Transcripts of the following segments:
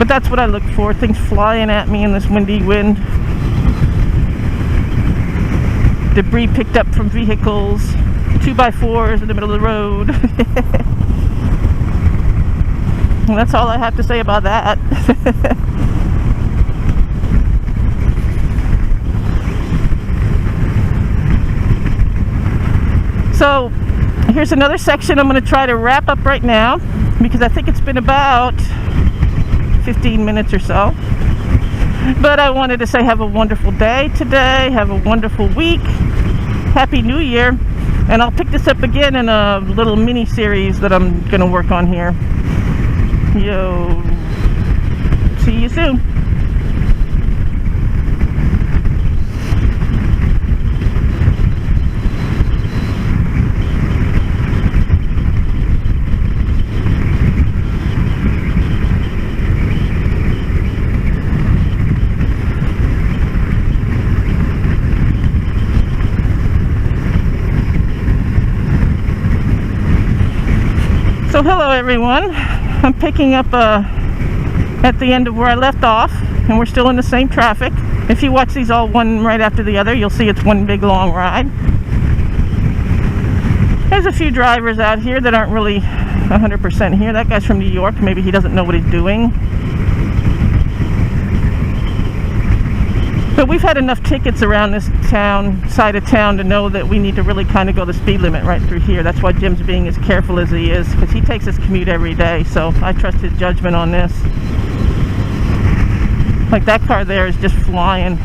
But that's what I look for, things flying at me in this windy wind. Debris picked up from vehicles, 2x4s in the middle of the road. And that's all I have to say about that. So here's another section I'm going to try to wrap up right now, because I think it's been about 15 minutes or so. But I wanted to say have a wonderful day today, have a wonderful week, Happy New Year, and I'll pick this up again in a little mini series that I'm going to work on here. Yo, see you soon. So hello everyone, I'm picking up at the end of where I left off, and we're still in the same traffic. If you watch these all one right after the other, you'll see it's one big long ride. There's a few drivers out here that aren't really 100% here. That guy's from New York, maybe he doesn't know what he's doing. But we've had enough tickets around this side of town to know that we need to really kind of go the speed limit right through here. That's why Jim's being as careful as he is, because he takes his commute every day, so I trust his judgment on this. Like that car there is just flying.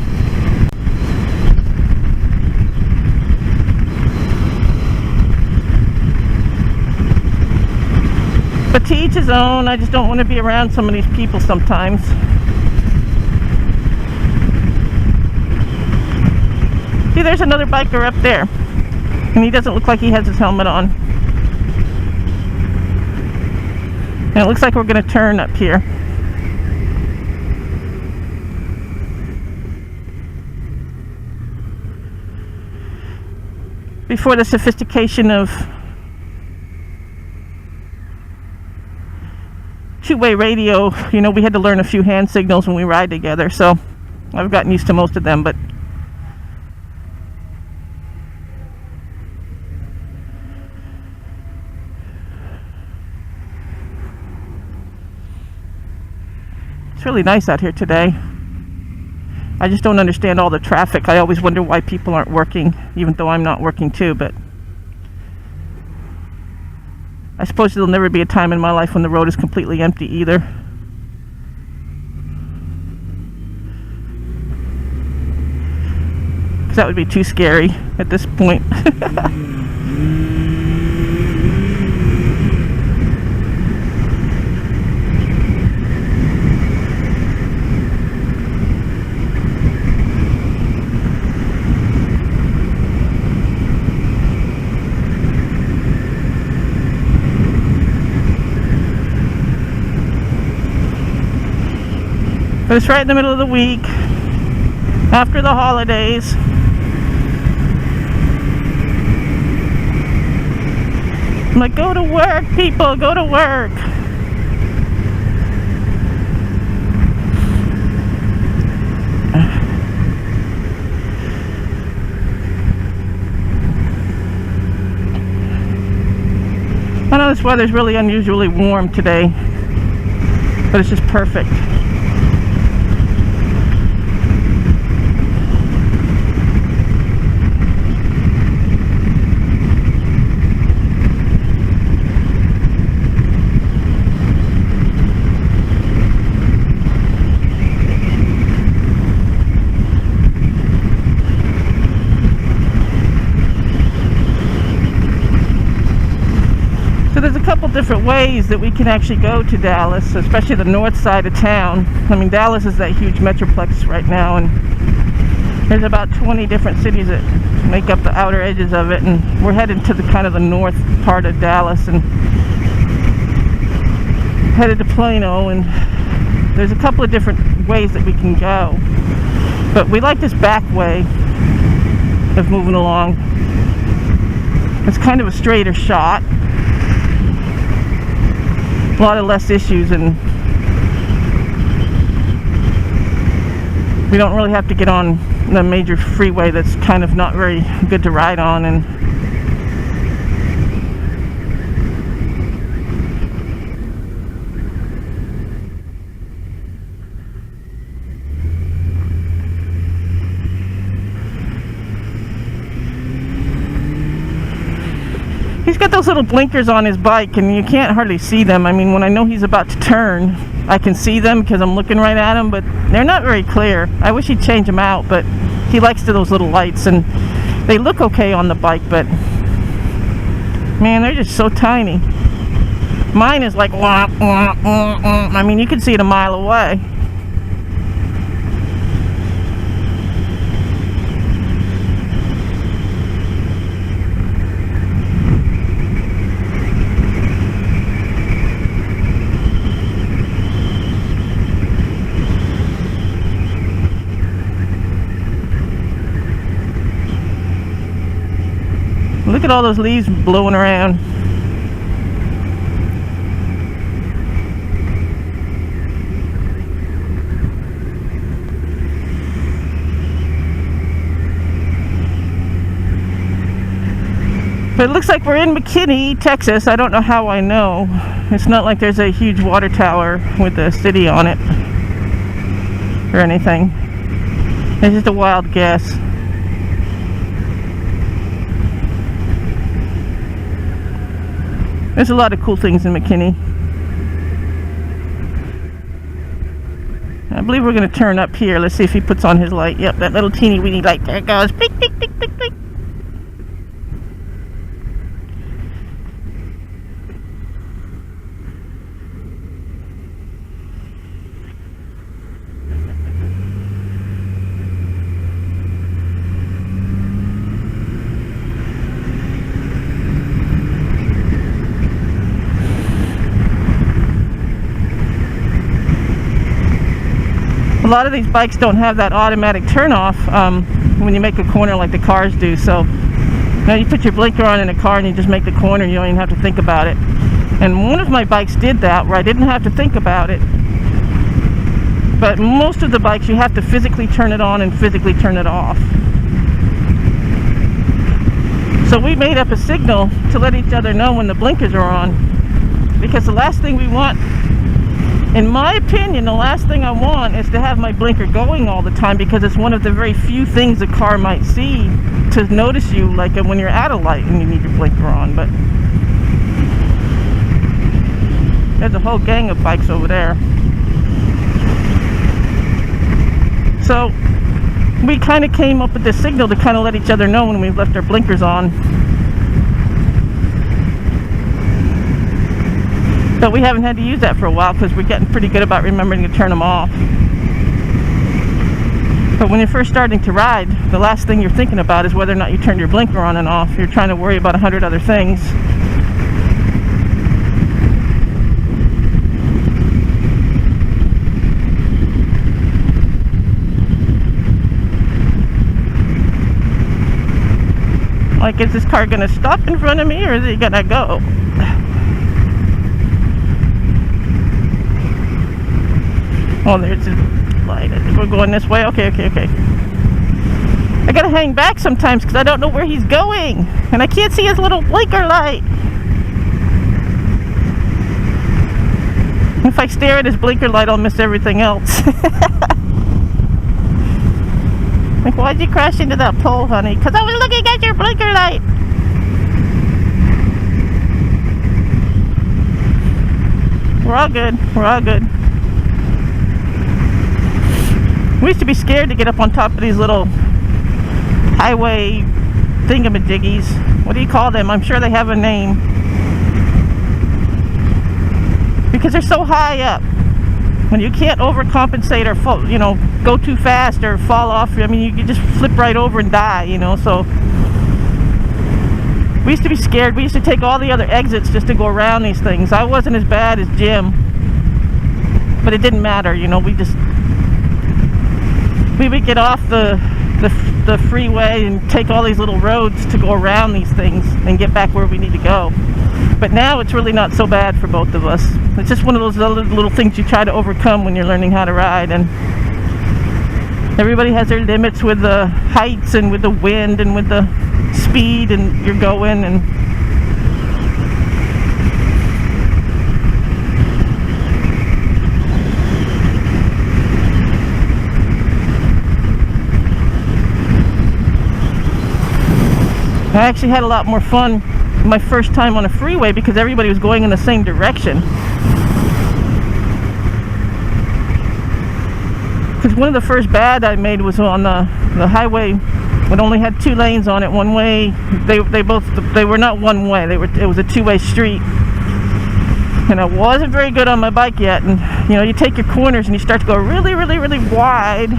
But to each his own. I just don't want to be around some of these people sometimes. See, there's another biker up there, and he doesn't look like he has his helmet on. And it looks like we're going to turn up here. Before the sophistication of two-way radio, you know, we had to learn a few hand signals when we ride together, so I've gotten used to most of them, but it's really nice out here today. I just don't understand all the traffic. I always wonder why people aren't working, even though I'm not working too, but I suppose there'll never be a time in my life when the road is completely empty either. Because that would be too scary at this point. But it's right in the middle of the week, after the holidays. I'm like, go to work, people, go to work. I know this weather's really unusually warm today, but it's just perfect. There's a couple different ways that we can actually go to Dallas, especially the north side of town. I mean, Dallas is that huge metroplex right now, and there's about 20 different cities that make up the outer edges of it, and we're headed to the kind of the north part of Dallas and headed to Plano, and there's a couple of different ways that we can go, but we like this back way of moving along. It's kind of a straighter shot, a lot of less issues, and we don't really have to get on the major freeway that's kind of not very good to ride on. And he's got those little blinkers on his bike, and you can't hardly see them. I mean, when I know he's about to turn, I can see them because I'm looking right at him, but they're not very clear. I wish he'd change them out, but he likes those little lights, and they look okay on the bike, but man, they're just so tiny. Mine is like, wah, wah, wah, wah. I mean, you can see it a mile away. Look at all those leaves blowing around. But it looks like we're in McKinney, Texas. I don't know how I know. It's not like there's a huge water tower with the city on it or anything. It's just a wild guess. There's a lot of cool things in McKinney. I believe we're going to turn up here. Let's see if he puts on his light. Yep, that little teeny weeny light. There it goes. Beep, beep, beep, beep, beep. A lot of these bikes don't have that automatic turn off when you make a corner like the cars do. So now you put your blinker on in a car and you just make the corner, you don't even have to think about it. And one of my bikes did that, where I didn't have to think about it. But most of the bikes you have to physically turn it on and physically turn it off. So we made up a signal to let each other know when the blinkers are on, because the last thing we want, in my opinion, the last thing I want is to have my blinker going all the time, because it's one of the very few things a car might see to notice you, like when you're at a light and you need your blinker on. But there's a whole gang of bikes over there. So we kind of came up with this signal to kind of let each other know when we've left our blinkers on. But we haven't had to use that for a while because we're getting pretty good about remembering to turn them off. But when you're first starting to ride, the last thing you're thinking about is whether or not you turned your blinker on and off. You're trying to worry about 100 other things. Like, is this car gonna stop in front of me, or is it gonna go? Oh, there's a light. I think we're going this way. Okay. I gotta hang back sometimes because I don't know where he's going, and I can't see his little blinker light. If I stare at his blinker light, I'll miss everything else. Like, why'd you crash into that pole, honey? Because I was looking at your blinker light. We're all good. We're all good. We used to be scared to get up on top of these little highway thingamajiggies. What do you call them? I'm sure they have a name. Because they're so high up. When you can't overcompensate or fall, go too fast or fall off, I mean, you can just flip right over and die, So we used to be scared. We used to take all the other exits just to go around these things. I wasn't as bad as Jim, but it didn't matter, we would get off the freeway and take all these little roads to go around these things and get back where we need to go. But now it's really not so bad for both of us. It's just one of those little things you try to overcome when you're learning how to ride. And Everybody has their limits with the heights and with the wind and with the speed and you're going. And I actually had a lot more fun my first time on a freeway because everybody was going in the same direction. Because one of the first bad I made was on the highway. It only had 2 lanes on it. One way, they were not one way. It was a 2-way street. And I wasn't very good on my bike yet. And you know, you take your corners and you start to go really, really, really wide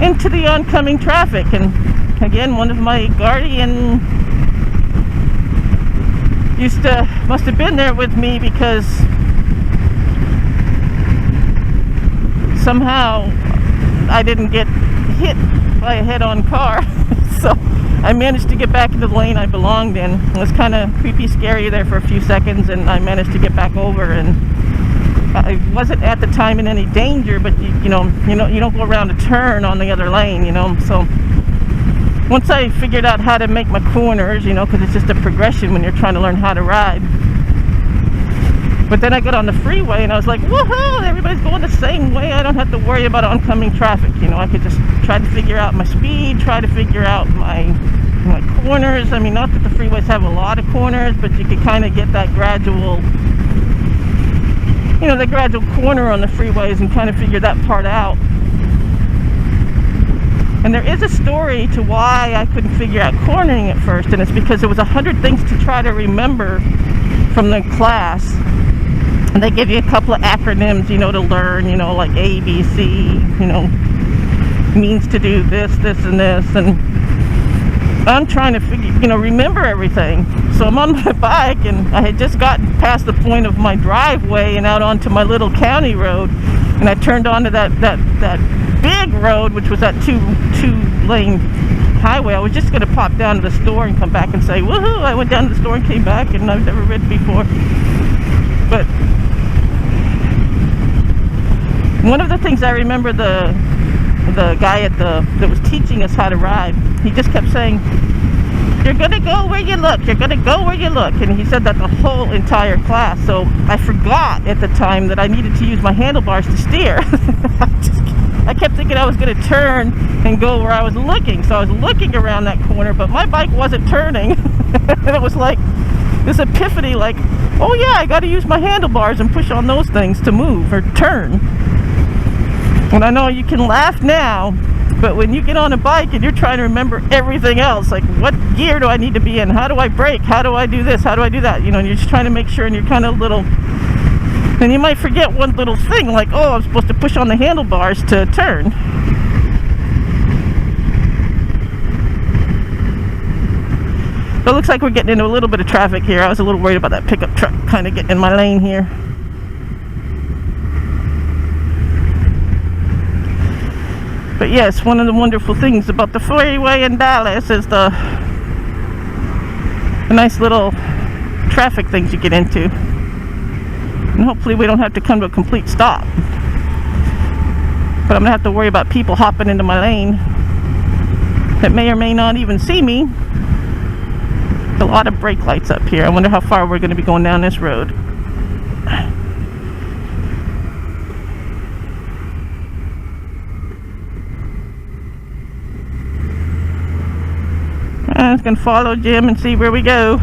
into the oncoming traffic. And again, one of my guardian must have been there with me because somehow I didn't get hit by a head-on car. So I managed to get back into the lane I belonged in. It was kind of creepy, scary there for a few seconds, and I managed to get back over. And I wasn't at the time in any danger, but you don't go around a turn on the other lane, you know. So once I figured out how to make my corners, you know, because it's just a progression when you're trying to learn how to ride. But then I got on the freeway and I was like, woohoo, everybody's going the same way. I don't have to worry about oncoming traffic. You know, I could just try to figure out my speed, try to figure out my corners. I mean, not that the freeways have a lot of corners, but you could kind of get that gradual, you know, the gradual corner on the freeways and kind of figure that part out. And there is a story to why I couldn't figure out cornering at first, and it's because there was 100 things to try to remember from the class. And they give you a couple of acronyms, you know, to learn, you know, like A, B, C, you know, means to do this, this, and this. And I'm trying to figure, you know, remember everything. So I'm on my bike, and I had just gotten past the point of my driveway and out onto my little county road. And I turned onto that big road, which was that two-lane highway. I was just going to pop down to the store and come back and say, woohoo, I went down to the store and came back, and I've never ridden before. But one of the things I remember, the guy that was teaching us how to ride, he just kept saying, you're gonna go where you look, you're gonna go where you look. And he said that the whole entire class. So I forgot at the time that I needed to use my handlebars to steer. I kept thinking I was gonna turn and go where I was looking. So I was looking around that corner, but my bike wasn't turning. And it was like this epiphany, like, oh yeah, I gotta use my handlebars and push on those things to move or turn. And I know you can laugh now, but when you get on a bike and you're trying to remember everything else, like what gear do I need to be in? How do I brake? How do I do this? How do I do that? You know, and you're just trying to make sure, and you're kind of little, and you might forget one little thing, like, oh, I'm supposed to push on the handlebars to turn. So it looks like we're getting into a little bit of traffic here. I was a little worried about that pickup truck kind of getting in my lane here. But yes, one of the wonderful things about the freeway in Dallas is the nice little traffic things you get into. And hopefully we don't have to come to a complete stop. But I'm going to have to worry about people hopping into my lane that may or may not even see me. There's a lot of brake lights up here. I wonder how far we're going to be going down this road. I was going to follow Jim and see where we go.